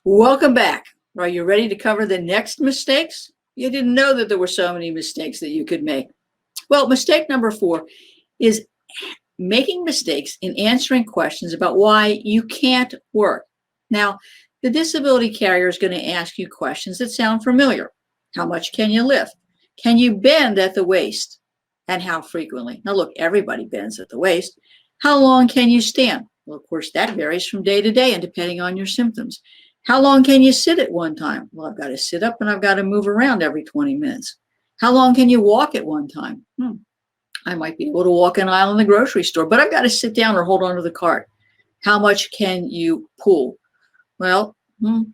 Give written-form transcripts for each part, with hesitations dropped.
Welcome back. Are you ready to cover the next mistakes? You didn't know that there were so many mistakes that you could make. Well, mistake number 4 is making mistakes in answering questions about why you can't work. Now, the disability carrier is going to ask you questions that sound familiar. How much can you lift? Can you bend at the waist? And how frequently? Now, look, everybody bends at the waist. How long can you stand? Well, of course, that varies from day to day and depending on your symptoms. How long can you sit at one time? Well, I've got to sit up and I've got to move around every 20 minutes. How long can you walk at one time? I might be able to walk an aisle in the grocery store, but I've got to sit down or hold on to the cart. How much can you pull? Well, do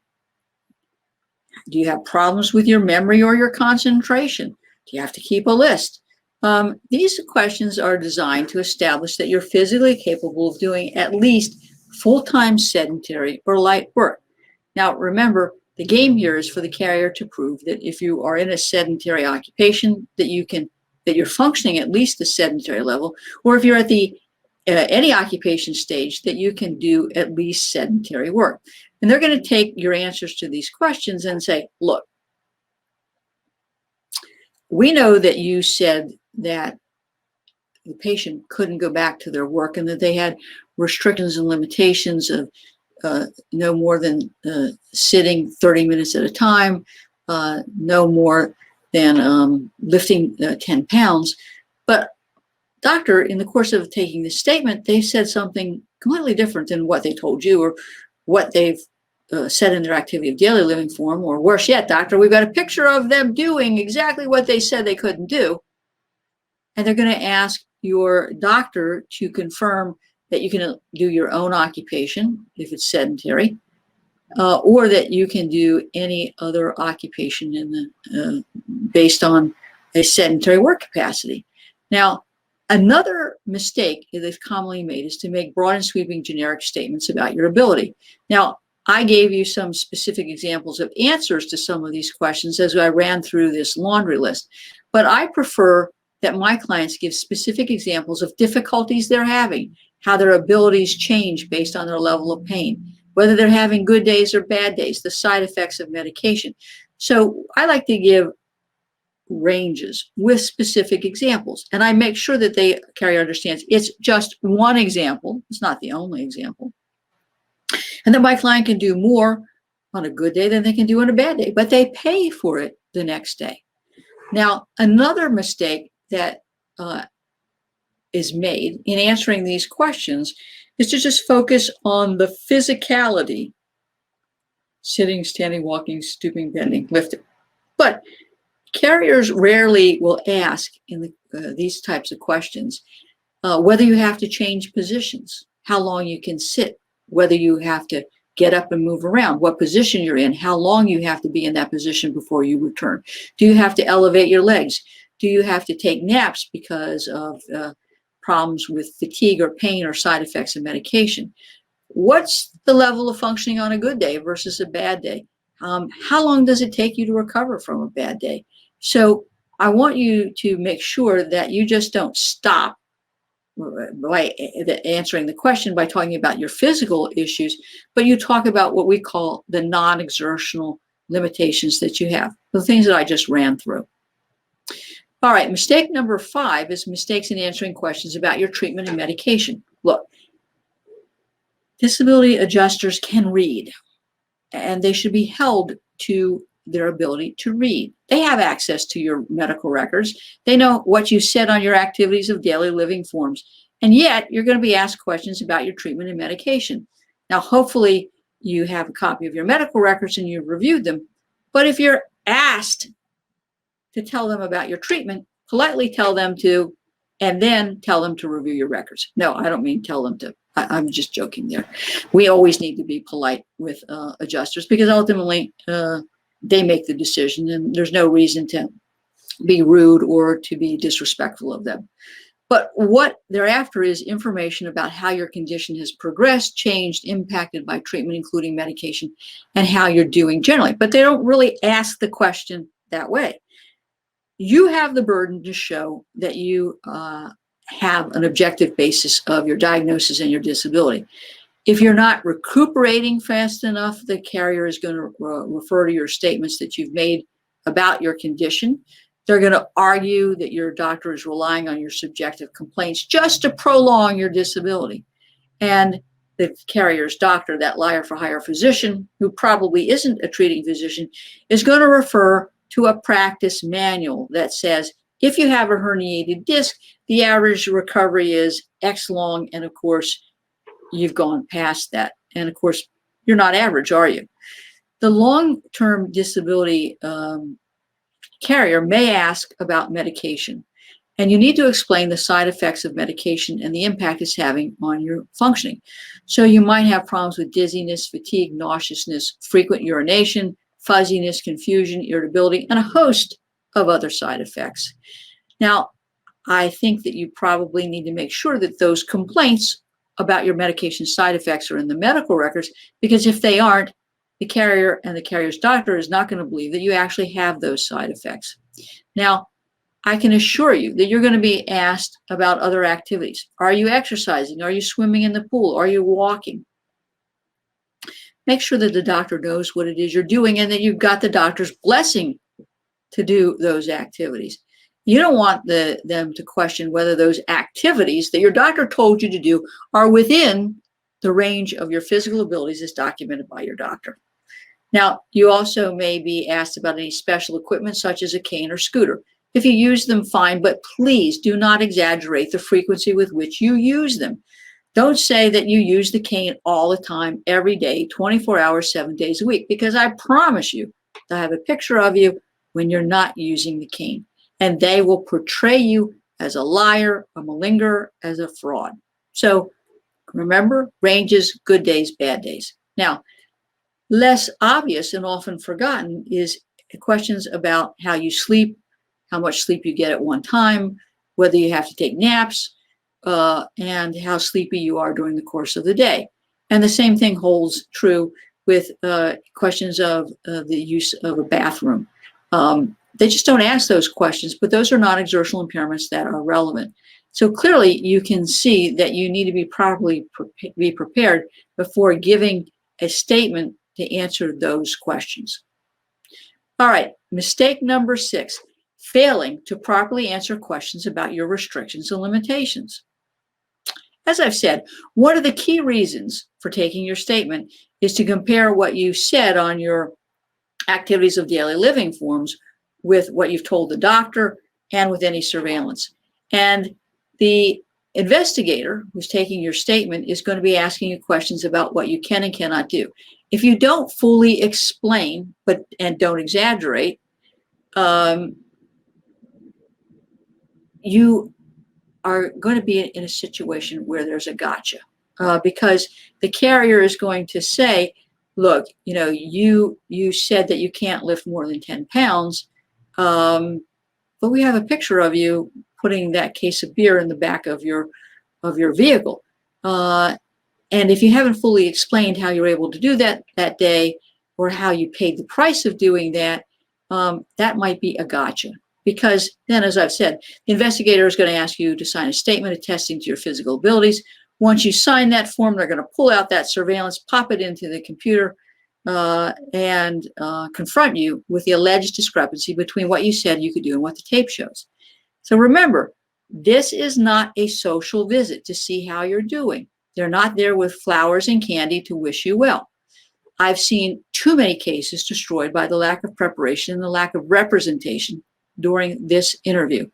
you have problems with your memory or your concentration? Do you have to keep a list? These questions are designed to establish that you're physically capable of doing at least full-time sedentary or light work. Now, remember, the game here is for the carrier to prove that if you are in a sedentary occupation, that you're functioning at least the sedentary level, or if you're at the any occupation stage, that you can do at least sedentary work. And they're going to take your answers to these questions and say, look, we know that you said that the patient couldn't go back to their work and that they had restrictions and limitations of no more than sitting 30 minutes at a time, no more than lifting 10 pounds. But doctor, in the course of taking this statement, they said something completely different than what they told you or what they've said in their activity of daily living form, or worse yet, doctor, we've got a picture of them doing exactly what they said they couldn't do. And they're going to ask your doctor to confirm that you can do your own occupation if it's sedentary, or that you can do any other occupation in the based on a sedentary work capacity. Now, another mistake that is commonly made is to make broad and sweeping generic statements about your ability. Now, I gave you some specific examples of answers to some of these questions as I ran through this laundry list, but I prefer that my clients give specific examples of difficulties they're having, how their abilities change based on their level of pain, whether they're having good days or bad days, the side effects of medication. So I like to give ranges with specific examples, and I make sure that the carrier understands it's just one example. It's not the only example. And that my client can do more on a good day than they can do on a bad day, but they pay for it the next day. Now, another mistake that is made in answering these questions is to just focus on the physicality, sitting, standing, walking, stooping, bending, lifting. But carriers rarely will ask in these types of questions whether you have to change positions, how long you can sit, whether you have to get up and move around, what position you're in, how long you have to be in that position before you return. Do you have to elevate your legs? Do you have to take naps because of problems with fatigue or pain or side effects of medication? What's the level of functioning on a good day versus a bad day? How long does it take you to recover from a bad day? So I want you to make sure that you just don't stop by answering the question by talking about your physical issues, but you talk about what we call the non-exertional limitations that you have, the things that I just ran through. All right, mistake number 5 is mistakes in answering questions about your treatment and medication. Look, disability adjusters can read, and they should be held to their ability to read. They have access to your medical records. They know what you said on your activities of daily living forms, and yet you're going to be asked questions about your treatment and medication. Now, hopefully you have a copy of your medical records and you've reviewed them, but if you're asked to tell them about your treatment, politely tell them to, and then tell them to review your records. No, I don't mean tell them to. I'm just joking there. We always need to be polite with adjusters because ultimately they make the decision, and there's no reason to be rude or to be disrespectful of them. But what they're after is information about how your condition has progressed, changed, impacted by treatment, including medication, and how you're doing generally. But they don't really ask the question that way. You have the burden to show that you have an objective basis of your diagnosis and your disability. If you're not recuperating fast enough, the carrier is going to refer to your statements that you've made about your condition. They're going to argue that your doctor is relying on your subjective complaints just to prolong your disability. And the carrier's doctor, that liar for hire physician, who probably isn't a treating physician, is going to refer to a practice manual that says, if you have a herniated disc, the average recovery is X long, and of course, you've gone past that. And of course, you're not average, are you? The long-term disability carrier may ask about medication, and you need to explain the side effects of medication and the impact it's having on your functioning. So you might have problems with dizziness, fatigue, nauseousness, frequent urination, fuzziness, confusion, irritability, and a host of other side effects. Now, I think that you probably need to make sure that those complaints about your medication side effects are in the medical records, because if they aren't, the carrier and the carrier's doctor is not going to believe that you actually have those side effects. Now, I can assure you that you're going to be asked about other activities. Are you exercising? Are you swimming in the pool? Are you walking? Make sure that the doctor knows what it is you're doing and that you've got the doctor's blessing to do those activities. You don't want them to question whether those activities that your doctor told you to do are within the range of your physical abilities as documented by your doctor. Now, you also may be asked about any special equipment such as a cane or scooter. If you use them, fine, but please do not exaggerate the frequency with which you use them. Don't say that you use the cane all the time, every day, 24 hours, 7 days a week, because I promise you, they'll have a picture of you when you're not using the cane, and they will portray you as a liar, a malingerer, as a fraud. So remember, ranges, good days, bad days. Now, less obvious and often forgotten is questions about how you sleep, how much sleep you get at one time, whether you have to take naps, and how sleepy you are during the course of the day. And the same thing holds true with questions of the use of a bathroom. They just don't ask those questions, but those are non-exertional impairments that are relevant. So clearly you can see that you need to be properly be prepared before giving a statement to answer those questions. All right, mistake number 6, failing to properly answer questions about your restrictions and limitations. As I've said, one of the key reasons for taking your statement is to compare what you said on your activities of daily living forms with what you've told the doctor and with any surveillance. And the investigator who's taking your statement is going to be asking you questions about what you can and cannot do. If you don't fully explain and don't exaggerate, you are going to be in a situation where there's a gotcha, because the carrier is going to say, look, you said that you can't lift more than 10 pounds, but we have a picture of you putting that case of beer in the back of your vehicle. And if you haven't fully explained how you're able to do that day, or how you paid the price of doing that, that might be a gotcha. Because then, as I've said, the investigator is going to ask you to sign a statement attesting to your physical abilities. Once you sign that form, they're going to pull out that surveillance, pop it into the computer, and confront you with the alleged discrepancy between what you said you could do and what the tape shows. So remember, this is not a social visit to see how you're doing. They're not there with flowers and candy to wish you well. I've seen too many cases destroyed by the lack of preparation and the lack of representation during this interview.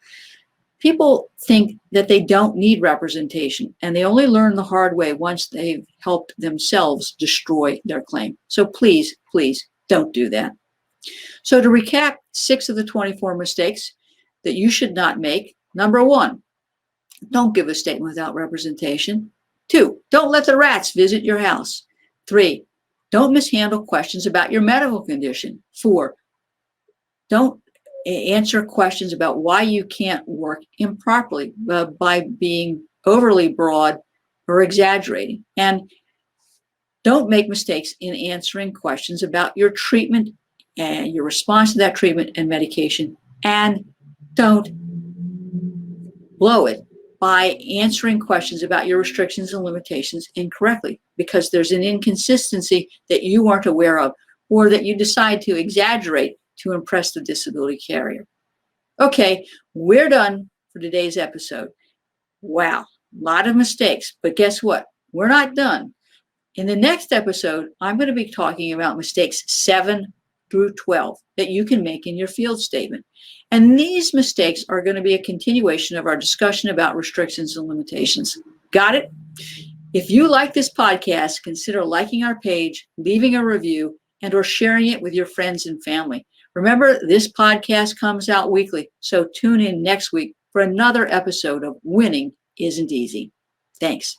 People think that they don't need representation, and they only learn the hard way once they've helped themselves destroy their claim. So please, please don't do that. So to recap 6 of the 24 mistakes that you should not make. Number 1, don't give a statement without representation. 2, don't let the rats visit your house. 3, don't mishandle questions about your medical condition. 4, don't answer questions about why you can't work improperly by being overly broad or exaggerating. And don't make mistakes in answering questions about your treatment and your response to that treatment and medication. And don't blow it by answering questions about your restrictions and limitations incorrectly. because there's an inconsistency that you weren't aware of, or that you decide to exaggerate to impress the disability carrier. Okay, we're done for today's episode. Wow, a lot of mistakes, but guess what? We're not done. In the next episode, I'm going to be talking about mistakes 7 through 12 that you can make in your field statement. And these mistakes are going to be a continuation of our discussion about restrictions and limitations. Got it? If you like this podcast, consider liking our page, leaving a review, and or sharing it with your friends and family. Remember, this podcast comes out weekly, so tune in next week for another episode of Winning Isn't Easy. Thanks.